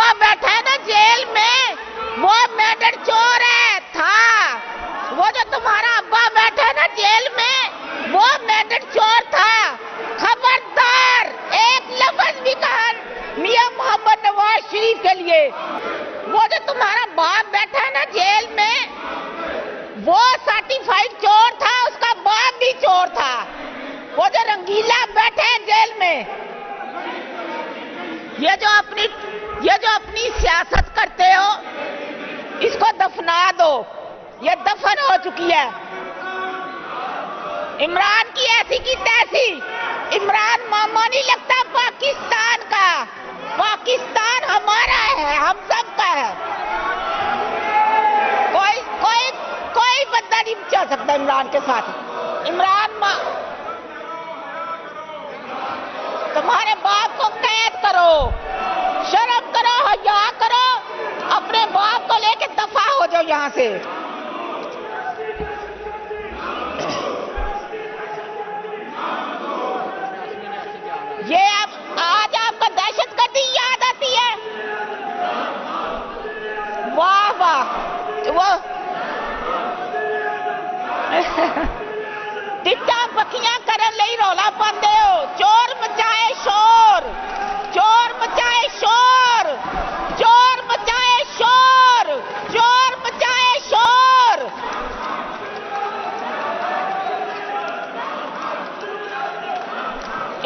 अब्बा बैठा है ना जेल में, वो मेडर चोर है था। वो जो तुम्हारा अब्बा बैठा है ना जेल में, वो मेडर चोर था। खबरदार एक लफ्ज भी कहा मियां मोहम्मद नवाज शरीफ के लिए। वो जो तुम्हारा बाप बैठा है ना जेल में, वो सर्टिफाइड चोर था, उसका बाप भी चोर था। वो जो रंगीला बैठे हैं जेल में, ये जो अपनी सियासत करते हो, इसको दफना दो, ये दफन हो चुकी है। इमरान की ऐसी की तैसी, इमरान मामा नहीं लगता पाकिस्तान का। पाकिस्तान हमारा है, हम सब का है। कोई बंदा नहीं बचा सकता इमरान के साथ। तुम्हारे बाप को कैद करो, शर्म करो, हया करो, अपने बाप को लेके दफा हो जाओ यहां से। ये अब आज आपको दहशतगर्दी याद आती है। वाह वाह, वो टिट्टा पखियां करन लई रौला पांदे हो। चोर मचाए शोर, चोर मचाए शोर, चोर मचाए शोर, चोर मचाए शोर।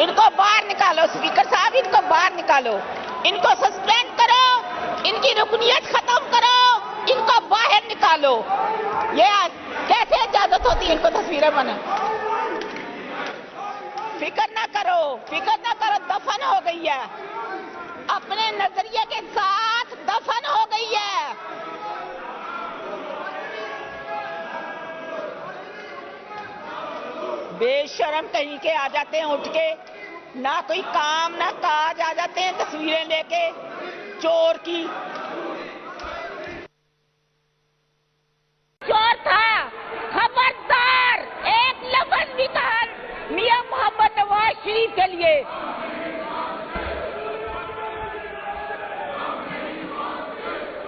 इनको बाहर निकालो, स्पीकर साहब इनको बाहर निकालो, इनको सस्पेंड करो, इनकी रुकनियत खत्म करो, इनको बाहर निकालो। ये कैसे इजाजत होती है इनको तस्वीरें बना? फिक्र ना करो, दफन हो गई है, अपने नजरिए के साथ दफन हो गई है। बेशरम कहीं के आ जाते हैं उठ के, ना कोई काम ना काज, आ जाते हैं तस्वीरें लेके चोर की। चोर था, खबरदार एक लफ्ज भी कहा मियां मोहम्मद नवाज शरीफ के लिए।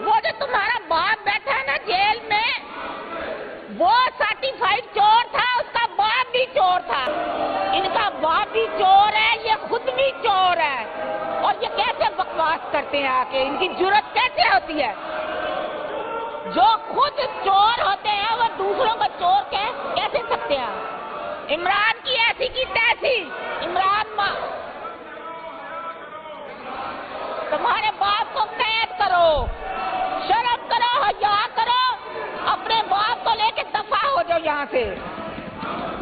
वो जो तुम्हारा बाप बैठा है ना जेल में, वो सर्टिफाइड चोर था, उसका बाप भी चोर था। इनका बाप भी चोर है, ये खुद भी चोर है। और ये कैसे बकवास करते हैं आके, इनकी जुर्रत कैसे होती है? जो खुद चोर होते हैं वो दूसरों को चोर कैसे सकते हैं? इमरान की ऐसी की तैसी, तुम्हारे बाप को कैद करो, शर्म करो, हया करो, अपने बाप को लेके दफा हो जाओ यहां से।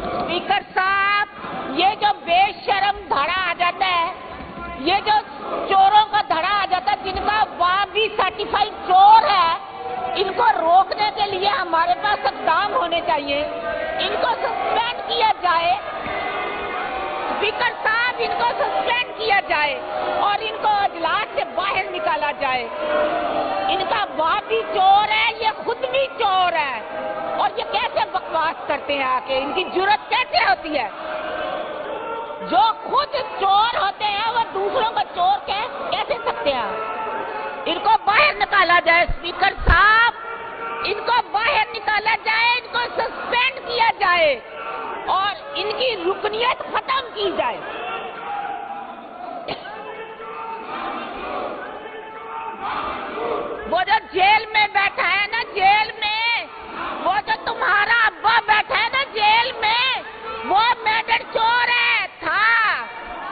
स्पीकर साहब, ये जो बेशरम धड़ा आ जाता है, ये जो चोरों का धड़ा आ जाता है, जिनका बाप भी सर्टिफाइड चोर है, इनको रोकने के लिए हमारे पास इक़दाम होने चाहिए। इनको सस्पेंड किया जाए, स्पीकर साहब इनको सस्पेंड किया जाए और इनको अजलास से बाहर निकाला जाए। इनका बाप भी चोर है, ये खुद भी चोर है। और ये कैसे बकवास करते हैं आके, इनकी जुर्रत कैसे होती है? जो खुद चोर होते हैं वो दूसरों को चोर कैसे सकते हैं? इनको बाहर निकाला जाए, स्पीकर साहब इनको बाहर निकाला जाए, इनको सस्पेंड किया जाए और इनकी रुकनियत खत्म की जाए। वो जो जेल में बैठा है ना जेल में, वो जो तुम्हारा अब्बा बैठा है ना जेल में, वो मेडर चोर है था।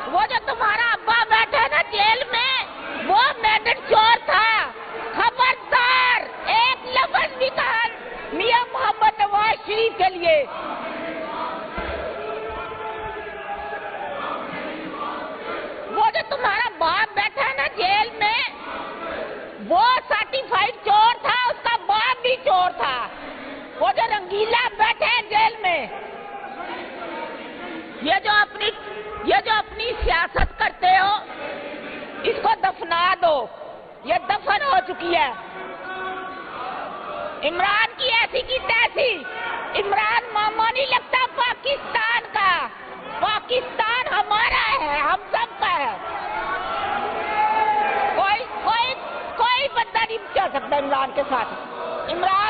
वो जो तुम्हारा अब्बा बैठा है ना जेल में, वो मेडर चोर था। खबरदार एक लफ्ज भी कहा मियां मोहम्मद नवाज शरीफ के लिए। वो जो तुम्हारा बाप बैठा है ना जेल में, वो सर्टिफाइड चोर था, उसका बाप भी चोर था। वो जो रंगीला बैठे हैं जेल में, ये जो अपनी सियासत करते हो, इसको दफना दो, ये दफन हो चुकी है। इमरान की ऐसी की तैसी, इमरान मामा नहीं लगता पाकिस्तान का। पाकिस्तान हमारा है, हम सब का है। जा सकता इमरान के साथ। इमरान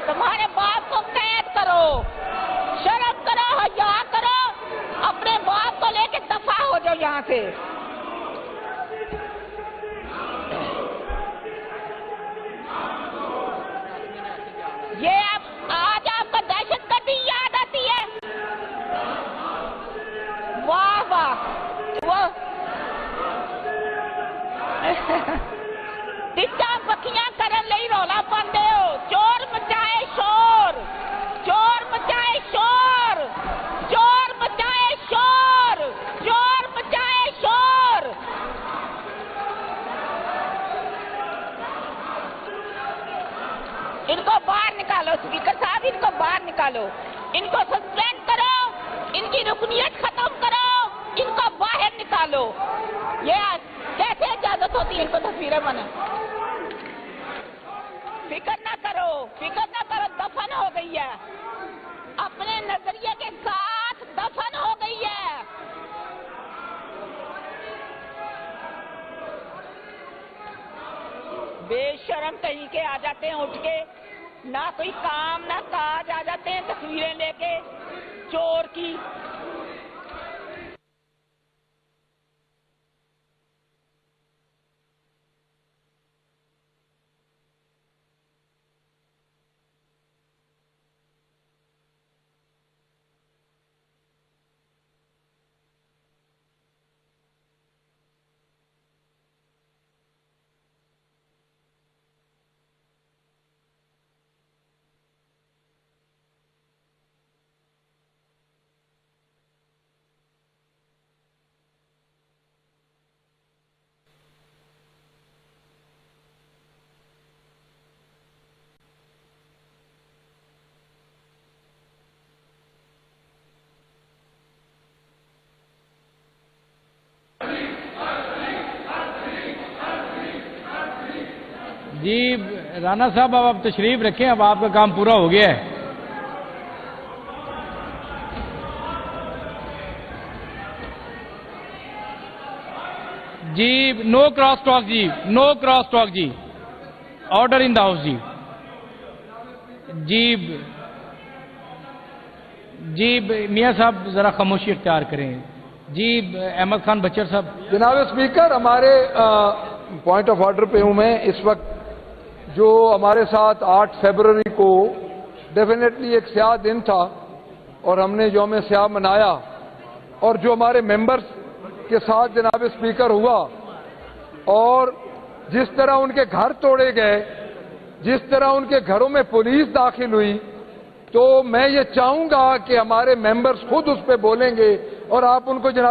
तुम्हारे बाप को कैद करो, शर्म करो, हया करो, अपने बाप को लेके दफा हो जाओ यहाँ से। ये आज आपको दहशतगर्दी याद आती है? वाह वाह, वो टिड्डा पखियां करन लई रौला पांदे हो। चोर मचाए शोर, चोर मचाए शोर, चोर मचाए शोर, चोर मचाए शोर। इनको बाहर निकालो, स्पीकर साहब इनको बाहर निकालो, इनको सस्पेंड करो, इनकी रुकनियत खत्म करो, इनको बाहर निकालो। ये कैसे इजाजत होती है इनको तस्वीरें बने? फिक्र ना करो, फिक्र ना करो, दफन हो गई है, अपने नजरिए के साथ दफन हो गई है। बेशरम कहीं के आ जाते हैं उठ के, ना कोई काम ना काज, आ जाते हैं तस्वीरें लेके चोर की। जी राणा साहब, अब आप तशरीफ रखें, अब आपका काम पूरा हो गया है। जी नो क्रॉस टॉक जी, नो क्रॉस टॉक जी, ऑर्डर इन द हाउस जी। जी मियां साहब जरा खामोशी इख्तियार करें। जी अहमद खान बच्चर साहब। जनाब स्पीकर, हमारे पॉइंट ऑफ ऑर्डर पे हूं मैं इस वक्त। जो हमारे साथ 8 फरवरी को डेफिनेटली एक स्याह दिन था और हमने यौम स्याह मनाया, और जो हमारे मेंबर्स के साथ जनाब स्पीकर हुआ और जिस तरह उनके घर तोड़े गए, जिस तरह उनके घरों में पुलिस दाखिल हुई, तो मैं ये चाहूंगा कि हमारे मेंबर्स खुद उस पर बोलेंगे और आप उनको जनाब